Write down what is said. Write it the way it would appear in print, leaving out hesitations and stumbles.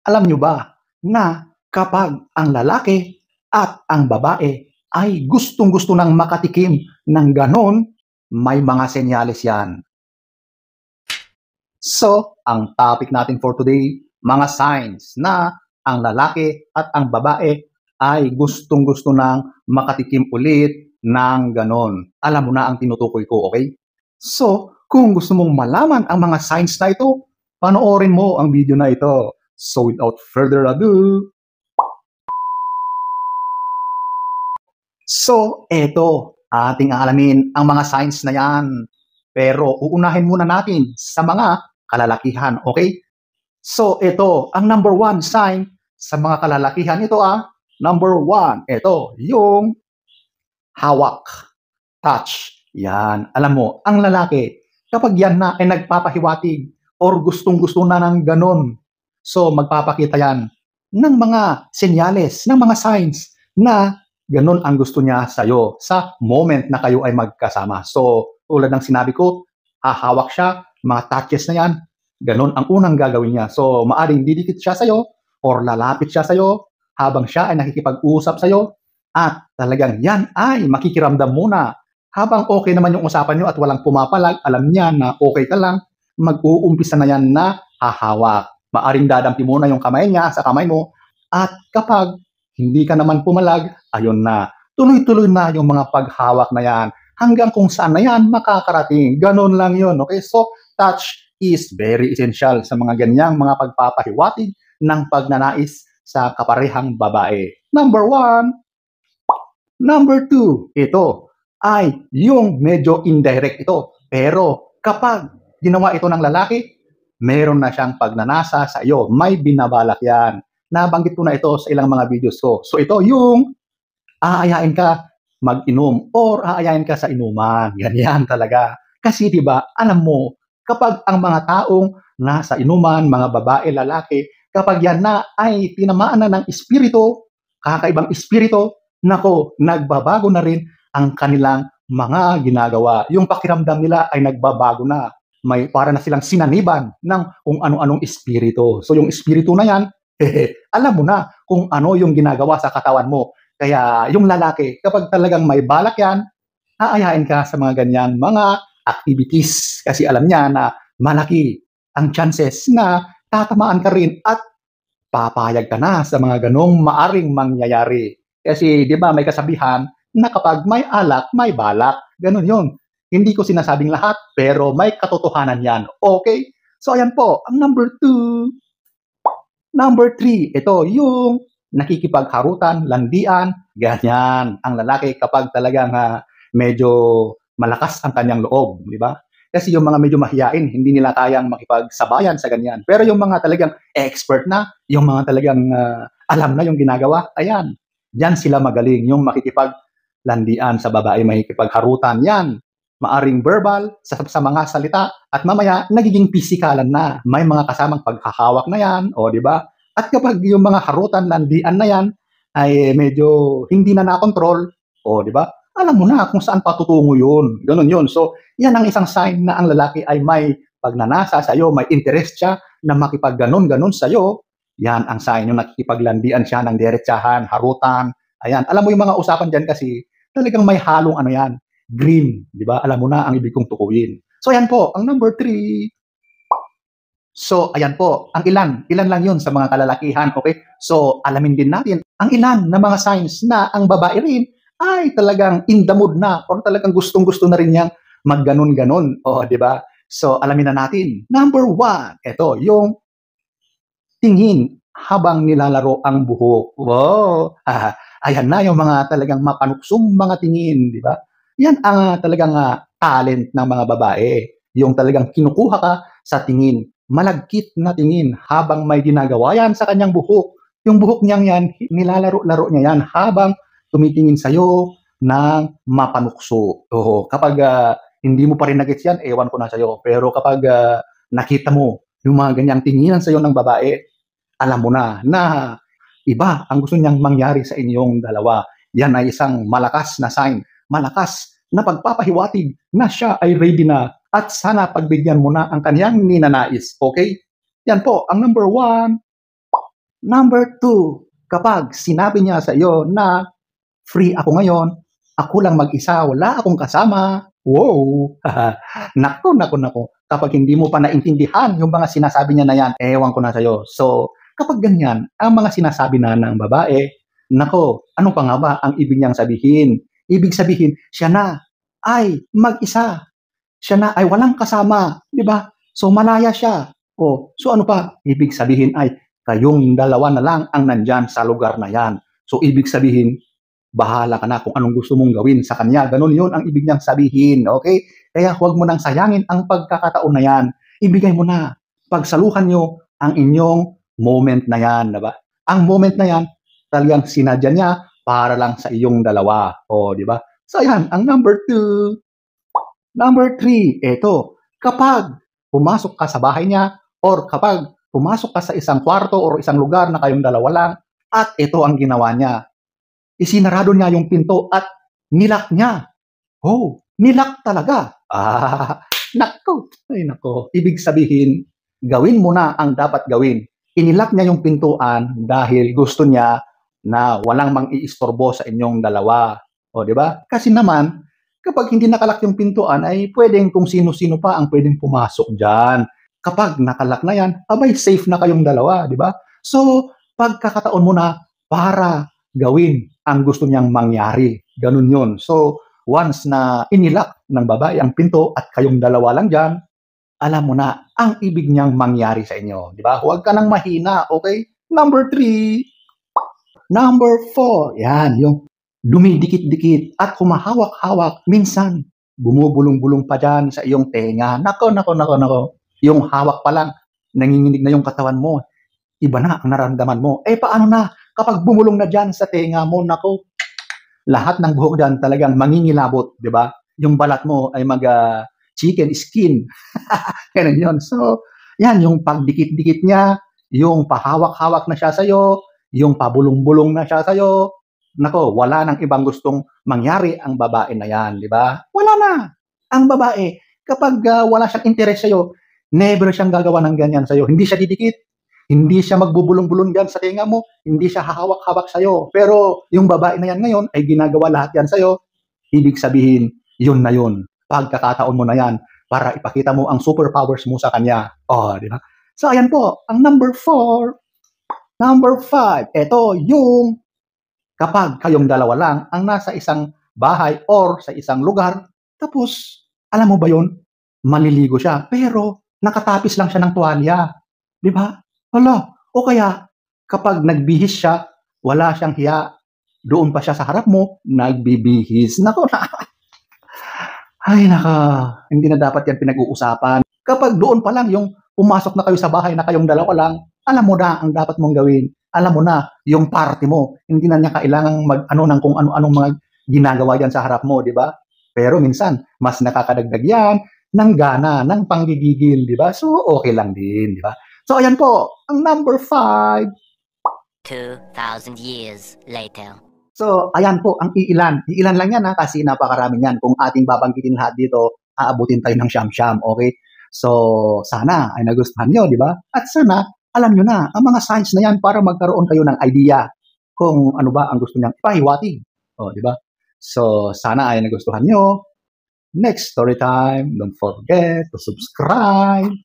Alam nyo ba na kapag ang lalaki at ang babae ay gustong-gusto nang makatikim ng ganon, may mga senyales yan. So, ang topic natin for today, mga signs na ang lalaki at ang babae ay gustong-gusto nang makatikim ulit ng ganon. Alam mo na ang tinutukoy ko, okay? So, kung gusto mong malaman ang mga signs na ito, panoorin mo ang video na ito. So, without further ado, so, eto, ating aalamin ang mga signs na yan. Pero uunahin muna natin sa mga kalalakihan, okay? So, ito, ang number one sign sa mga kalalakihan, ito number one, ito, yung hawak, touch. Yan, alam mo, ang lalaki, kapag yan na ay nagpapahiwatig or gustong-gusto na ng ganon, so magpapakita yan ng mga senyales, ng mga signs na ganon ang gusto niya sa'yo sa moment na kayo ay magkasama. So, tulad ng sinabi ko, hahawak siya, mga touches na yan, ganon ang unang gagawin niya. So, maaring didikit siya sa'yo or lalapit siya sa'yo habang siya ay nakikipag-usap sa'yo at talagang yan ay makikiramdam muna. Habang okay naman yung usapan nyo at walang pumapalag, alam niya na okay ka lang, mag-uumpisa na yan na hahawak. Maaring dadampi muna yung kamay niya sa kamay mo at kapag hindi ka naman pumalag, ayun na, tuloy-tuloy na yung mga paghawak na yan hanggang kung saan na yan makakarating. Ganon lang yun, okay? So, touch is very essential sa mga ganyang mga pagpapahiwatig ng pagnanais sa kaparehang babae. Number one. Number two, ito ay yung medyo indirect ito. Pero kapag ginawa ito ng lalaki, meron na siyang pagnanasa sa iyo. May binabalak yan. Nabanggit ko na ito sa ilang mga videos ko. So ito yung aayain ka mag-inom or aayain ka sa inuman. Ganyan talaga. Kasi diba, alam mo, kapag ang mga taong nasa inuman, mga babae, lalaki, kapag yan na ay tinamaan na ng espiritu, kakaibang espiritu, nako, nagbabago na rin ang kanilang mga ginagawa. Yung pakiramdam nila ay nagbabago na. May para na silang sinaniban ng kung ano-anong espiritu. So yung espiritu na yan, alam mo na kung ano yung ginagawa sa katawan mo. Kaya yung lalaki, kapag talagang may balak yan, aayain ka sa mga ganyang mga activities. Kasi alam niya na malaki ang chances na tatamaan ka rin at papayag ka na sa mga ganong maaring mangyayari. Kasi di ba may kasabihan na kapag may alak, may balak. Ganon yun. Hindi ko sinasabing lahat, pero may katotohanan yan. Okay? So ayan po, ang number two. Number three, ito yung nakikipagharutan, landian, ganyan. Ang lalaki kapag talagang medyo malakas ang kanyang loob, di ba? Kasi yung mga medyo mahiyain, hindi nila kayang makipagsabayan sa ganyan. Pero yung mga talagang expert na, yung mga talagang alam na yung ginagawa, ayan, diyan sila magaling. Yung makikipaglandian sa babae, makikipagharutan, yan. Maaring verbal sa mga salita at mamaya nagiging pisikalan na. May mga kasamang paghahawak na yan, o di ba? At kapag yung mga harutan, landian na yan ay medyo hindi na nakontrol, o di ba? Alam mo na kung saan patutungo yun. Ganun yun. So, yan ang isang sign na ang lalaki ay may pagnanasa sa iyo, may interest siya na makipag-ganon-ganon sa iyo. Yan ang sign yung nakikipaglandian siya ng diretsahan, harutan. Ayan. Alam mo yung mga usapan dyan kasi talagang may halong ano yan, green. Di ba? Alam mo na ang ibig kong tukuyin. So, ayan po, ang number three. So, ayan po, ang ilan lang yun sa mga kalalakihan, okay? So, alamin din natin ang ilan na mga signs na ang babae rin ay talagang in the mood na or talagang gustong-gusto na rin niyang magganon-ganon. O, di ba? So, alamin na natin. Number one, ito, yung tingin habang nilalaro ang buhok. Wow! Ayan na yung mga talagang mapanuksong mga tingin, di ba? Yan ang talagang talent ng mga babae. Yung talagang kinukuha ka sa tingin. Malagkit na tingin habang may ginagawa yan sa kanyang buhok. Yung buhok niyang yan, nilalaro-laro niya yan habang tumitingin sa'yo ng mapanukso. Oo, kapag hindi mo pa rin nagets yan, ewan ko na sa'yo. Pero kapag nakita mo yung mga ganyang tinginan sa'yo ng babae, alam mo na iba ang gusto niyang mangyari sa inyong dalawa. Yan ay isang malakas na sign, malakas na pagpapahiwatig na siya ay ready na at sana pagbigyan mo na ang kanyang ninanais. Okay? Yan po, ang number one. Number 2, kapag sinabi niya sa iyo na free ako ngayon, ako lang mag-isa, wala akong kasama. Wow! Naku, naku, naku. Kapag hindi mo pa naintindihan yung mga sinasabi niya na yan, ewan ko na sa'yo. So, kapag ganyan, ang mga sinasabi na ng babae, nako, ano pa nga ba ang ibig niyang sabihin? Ibig sabihin, siya na ay mag-isa. Siya na ay walang kasama, di ba? So, malaya siya. O, so ano pa? Ibig sabihin ay kayong dalawa na lang ang nandyan sa lugar na yan. So, ibig sabihin, bahala ka na kung anong gusto mong gawin sa kanya. Ganun yun ang ibig niyang sabihin, okay? Kaya huwag mo nang sayangin ang pagkakataon na yan. Ibigay mo na. Pagsaluhan nyo ang inyong moment na yan, diba? Ang moment na yan, talagang sinadya niya para lang sa iyong dalawa. O, di ba? So, yan, ang number 2. Number 3, eto, kapag pumasok ka sa bahay niya or kapag pumasok ka sa isang kwarto or isang lugar na kayong dalawa lang at ito ang ginawa niya, isinarado niya yung pinto at nilak niya. Oh, nilak talaga. Nako. Ay, nako. Ibig sabihin, gawin mo na ang dapat gawin. Inilak niya yung pintuan dahil gusto niya na walang mang-iistorbo sa inyong dalawa. O, di ba? Kasi naman, kapag hindi nakalak yung pintuan, ay pwedeng kung sino-sino pa ang pwedeng pumasok dyan. Kapag nakalak na yan, abay, safe na kayong dalawa, di ba? So, pagkakataon mo na para gawin ang gusto niyang mangyari. Ganun yun. So, once na inilak ng babae ang pinto at kayong dalawa lang dyan, alam mo na ang ibig niyang mangyari sa inyo. Di ba? Huwag ka nang mahina, okay? Number 3. Number 4. Yan, yung dumidikit-dikit at humahawak-hawak. Minsan, bumubulong-bulong pa dyan sa iyong tenga. Nako, nako, nako, nako. Yung hawak pa lang, nanginginig na yung katawan mo. Iba na ang nararamdaman mo. Eh, paano na kapag bumulong na dyan sa tenga mo? Nako, lahat ng buhok dyan talagang mangingilabot, di ba? Yung balat mo ay chicken skin. Ganun yun. So, yan, yung pagdikit-dikit niya, yung pahawak-hawak na siya sa'yo, yung pabulong-bulong na siya sa'yo, nako, wala nang ibang gustong mangyari ang babae na yan, di ba? Wala na. Ang babae, kapag wala siyang interes sa'yo, never siyang gagawa ng ganyan sa'yo. Hindi siya didikit, hindi siya magbubulong-bulong dyan sa tinga mo, hindi siya hahawak-hawak sa'yo. Pero yung babae na yan ngayon ay ginagawa lahat yan sa'yo, ibig sabihin, yun na yun. Pagkakataon mo na yan para ipakita mo ang superpowers mo sa kanya. Oh, di ba? So, ayan po, ang number 4. Number 5, ito yung kapag kayong dalawa lang ang nasa isang bahay or sa isang lugar, tapos, alam mo ba yun? Maliligo siya, pero nakatapis lang siya ng tuwalya. Di ba? Hala, o kaya, kapag nagbihis siya, wala siyang hiya, doon pa siya sa harap mo, nagbibihis. Nako na. Ay, naka, hindi na dapat yan pinag-uusapan. Kapag doon pa lang yung pumasok na kayo sa bahay na kayong dalawa lang, alam mo na ang dapat mong gawin. Alam mo na yung party mo. Hindi na niya kailangang mag-ano ng kung ano-anong mga ginagawa yan sa harap mo, di ba? Pero minsan, mas nakakadagdag yan ng gana, ng panggigigil, di ba? So, okay lang din, di ba? So, ayan po, ang number 5. 2,000 years later. So, ayan po, ang iilan. Iilan lang yan ha, kasi napakarami yan. Kung ating babanggitin lahat dito, aabutin tayo ng siyam-siyam, okay? So, sana ay nagustuhan nyo, di ba? At sana, alam nyo na, ang mga signs na yan para magkaroon kayo ng idea kung ano ba ang gusto niyang ipahiwatig. O, di ba? So, sana ay nagustuhan nyo. Next story time, don't forget to subscribe.